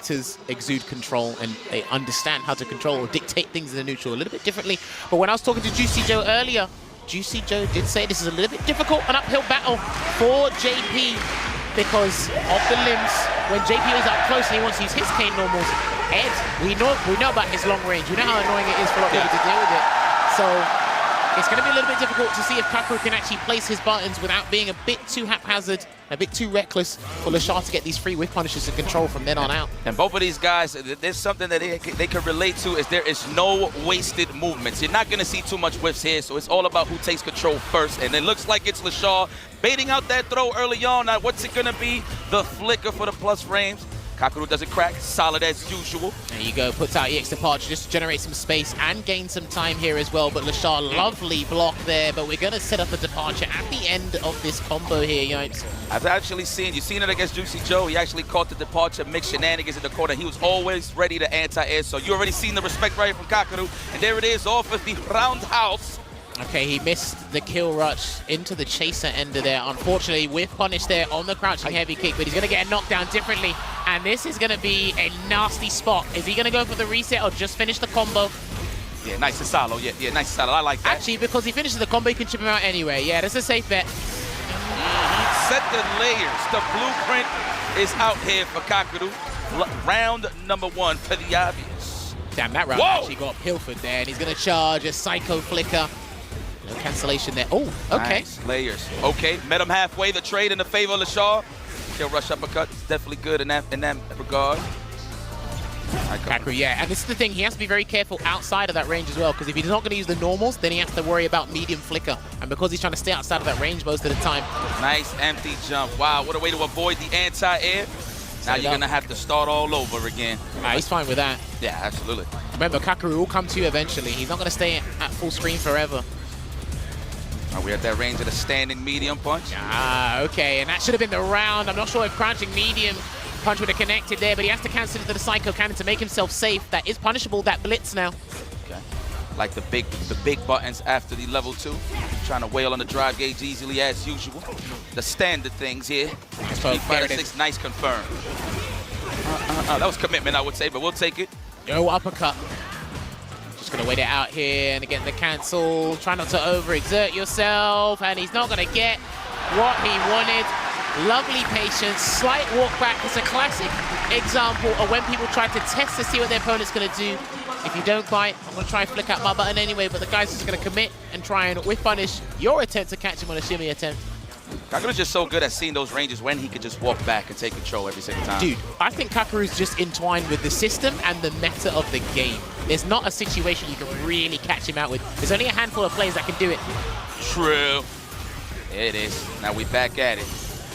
fighters exude control and they understand how to control or dictate things in the neutral a little bit differently. But when I was talking to Juicy Joe earlier, Juicy Joe did say this is a little bit difficult, an uphill battle for JP because of the limbs. When JP is up close and he wants to use his cane normals, Ed, we know about his long range. We know how annoying it is for a lot of people to deal with it. So it's going to be a little bit difficult to see if KAKERU can actually place his buttons without being a bit too haphazard, a bit too reckless for LESHAR to get these free whiff punishes to control from then on out. And both of these guys, there's something that they can relate to is there is no wasted movements. You're not going to see too much whiffs here, so it's all about who takes control first. And it looks like it's LESHAR baiting out that throw early on. Now, what's it going to be? The flicker for the plus frames. KAKERU doesn't crack, solid as usual. There you go, puts out EX Departure just to generate some space and gain some time here as well. But LESHAR, lovely block there, but we're going to set up a departure at the end of this combo here, Yipes. I've actually you've seen it against Juicy Joe. He actually caught the departure, mixed shenanigans in the corner. He was always ready to anti-air, so you already seen the respect right from KAKERU. And there it is, off of the roundhouse. Okay, he missed the kill rush into the chaser ender there. Unfortunately, with punish there on the crouching heavy kick, but he's going to get a knockdown differently. And this is going to be a nasty spot. Is he going to go for the reset or just finish the combo? Yeah, nice and solo. Yeah, nice and solo. I like that. Actually, because he finishes the combo, he can chip him out anyway. Yeah, that's a safe bet. Set the layers. The blueprint is out here for KAKERU. Round number 1 for the obvious. Damn, that round actually got pilfered there. And he's going to charge a Psycho Flicker. No cancellation there. Oh, okay. Nice. Layers. Okay, met him halfway. The trade in the favor of LESHAR. Kill rush uppercut is definitely good in that regard. KAKERU, yeah, and this is the thing, he has to be very careful outside of that range as well, because if he's not going to use the normals, then he has to worry about medium flicker, and because he's trying to stay outside of that range most of the time. Nice empty jump. Wow, what a way to avoid the anti-air. Now you're going to have to start all over again. He's fine with that. Yeah, absolutely. Remember, KAKERU will come to you eventually. He's not going to stay at full screen forever. We're at that range of the standing medium punch. Okay, and that should have been the round. I'm not sure if crouching medium punch would have connected there, but he has to cancel into the Psycho Cannon to make himself safe. That is punishable, that blitz now. Okay. Like the big buttons after the level 2. Trying to wail on the drive gauge easily as usual. The standard things here. 5-6, nice confirm. That was commitment, I would say, but we'll take it. No uppercut. Just gonna wait it out here and get the cancel. Try not to overexert yourself, and he's not gonna get what he wanted. Lovely patience, slight walk back. It's a classic example of when people try to test to see what their opponent's gonna do. If you don't bite, I'm gonna try and flick out my button anyway, but the guy's just gonna commit and try and whiff punish your attempt to catch him on a shimmy attempt. KAKERU's just so good at seeing those ranges when he could just walk back and take control every single time. Dude, I think KAKERU's just entwined with the system and the meta of the game. There's not a situation you can really catch him out with. There's only a handful of players that can do it. True. There it is. Now we back at it.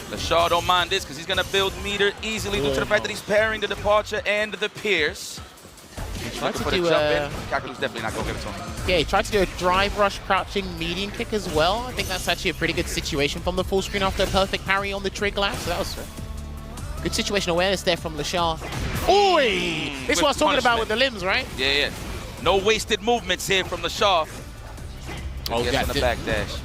LESHAR don't mind this because he's going to build meter easily due to the fact that he's pairing the departure and the pierce. He tried to do KAKERU's definitely not going to give it to him. Yeah, he tried to do a drive rush crouching medium kick as well. I think that's actually a pretty good situation from the full screen after a perfect parry on the trig lap. So that was good situation awareness there from LESHAR. Oi! This is what I was talking about with the limbs, right? Yeah. No wasted movements here from LESHAR. Oh, yeah, the back dash.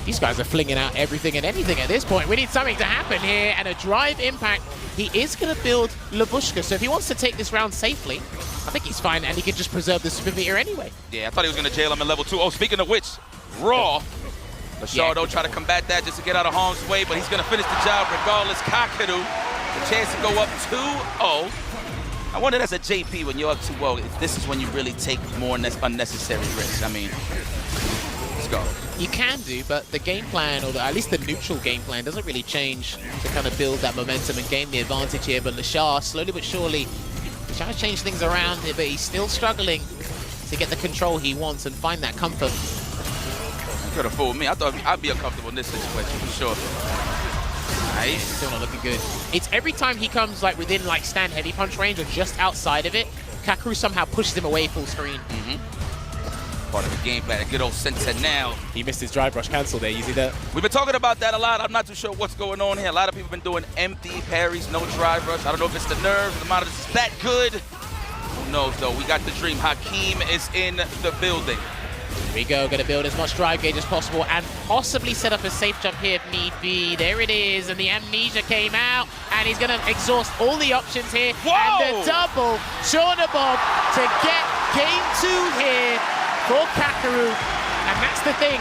These guys are flinging out everything and anything at this point. We need something to happen here, and a drive impact. He is going to build Labushka, so if he wants to take this round safely, I think he's fine, and he can just preserve the super meter anyway. Yeah, I thought he was going to jail him in level 2. Oh, speaking of which, Raw. LESHAR don't try to combat that just to get out of harm's way, but he's going to finish the job regardless. KAKERU, the chance to go up 2-0. I wonder, as a JP, when you're up 2-0, if this is when you really take more unnecessary risks. I mean, let's go. You can do, but the game plan, or at least the neutral game plan, doesn't really change to kind of build that momentum and gain the advantage here. But LESHAR, slowly but surely, he's trying to change things around here, but he's still struggling to get the control he wants and find that comfort. You could have fooled me. I thought I'd be uncomfortable in this situation for sure. Nice. Still not looking good. It's every time he comes like within like stand heavy punch range or just outside of it, KAKERU somehow pushes him away full screen. Part of the game plan, a good old Sentinel. He missed his drive rush cancel there, you see that? We've been talking about that a lot. I'm not too sure what's going on here. A lot of people have been doing empty parries, no drive rush. I don't know if it's the nerves, the monitor is that good. Who knows though? We got the dream. Hakeem is in the building. Here we go, gonna build as much drive gauge as possible and possibly set up a safe jump here if need be. There it is, and the amnesia came out, and he's gonna exhaust all the options here. Whoa! And the double Bob to get game 2 here for KAKERU. And that's the thing,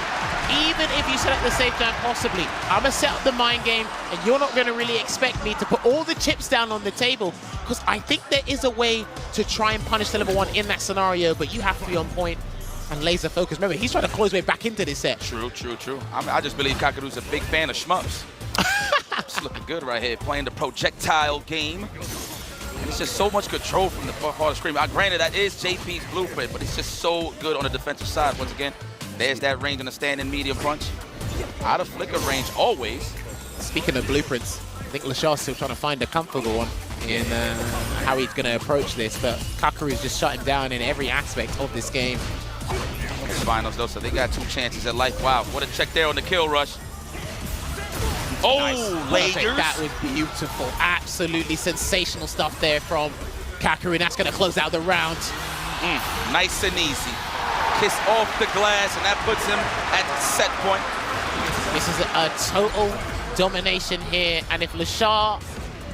even if you set up the safe jump possibly, I'm gonna set up the mind game, and you're not gonna really expect me to put all the chips down on the table, because I think there is a way to try and punish the level 1 in that scenario, but you have to be on point and laser focus. Remember, he's trying to claw his way back into this set. True. I just believe KAKERU's a big fan of shmups. It's looking good right here, playing the projectile game. And it's just so much control from the far part of the screen. Granted, that is JP's blueprint, but it's just so good on the defensive side. Once again, there's that range on the standing medium punch. Out of flicker range, always. Speaking of blueprints, I think LESHAR's still trying to find a comfortable one in how he's going to approach this, but KAKERU is just shutting down in every aspect of this game. It's finals though, so they got 2 chances at life. Wow, what a check there on the kill rush. Oh, Nice. lasers. That was beautiful. Absolutely sensational stuff there from KAKERU, and that's going to close out the round. Nice and easy. Kiss off the glass, and that puts him at the set point. This is a total domination here, and if LESHAR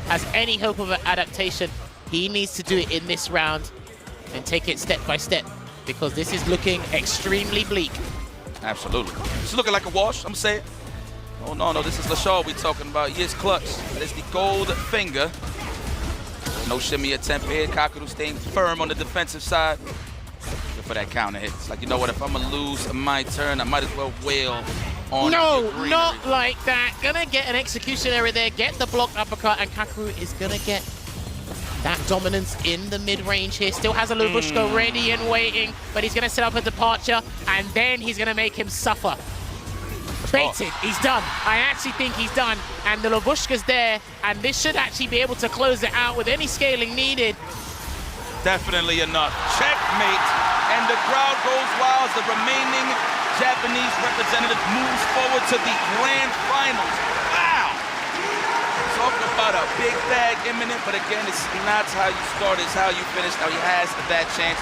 has any hope of an adaptation, he needs to do it in this round and take it step by step, because this is looking extremely bleak. Absolutely. It's looking like a wash, I'm saying. Oh, no, this is LESHAR we talking about. Yes, clutch. That is the gold finger. No shimmy attempt here. KAKERU staying firm on the defensive side. Good for that counter hit. It's like, you know what, if I'm going to lose my turn, I might as well wail on No, the greenery. not like that. Gonna get an execution error there, get the blocked uppercut, and KAKERU is gonna get that dominance in the mid-range here. Still has a Lubushka ready and waiting, but he's gonna set up a departure, and then he's gonna make him suffer. Baited, he's done. I actually think he's done, and the Lubushka's there, and this should actually be able to close it out with any scaling needed. Definitely enough. Checkmate. And the crowd goes wild as the remaining Japanese representative moves forward to the grand finals. Wow! Talk about a big bag imminent, but again, it's not how you start, it's how you finish. Now he has that chance.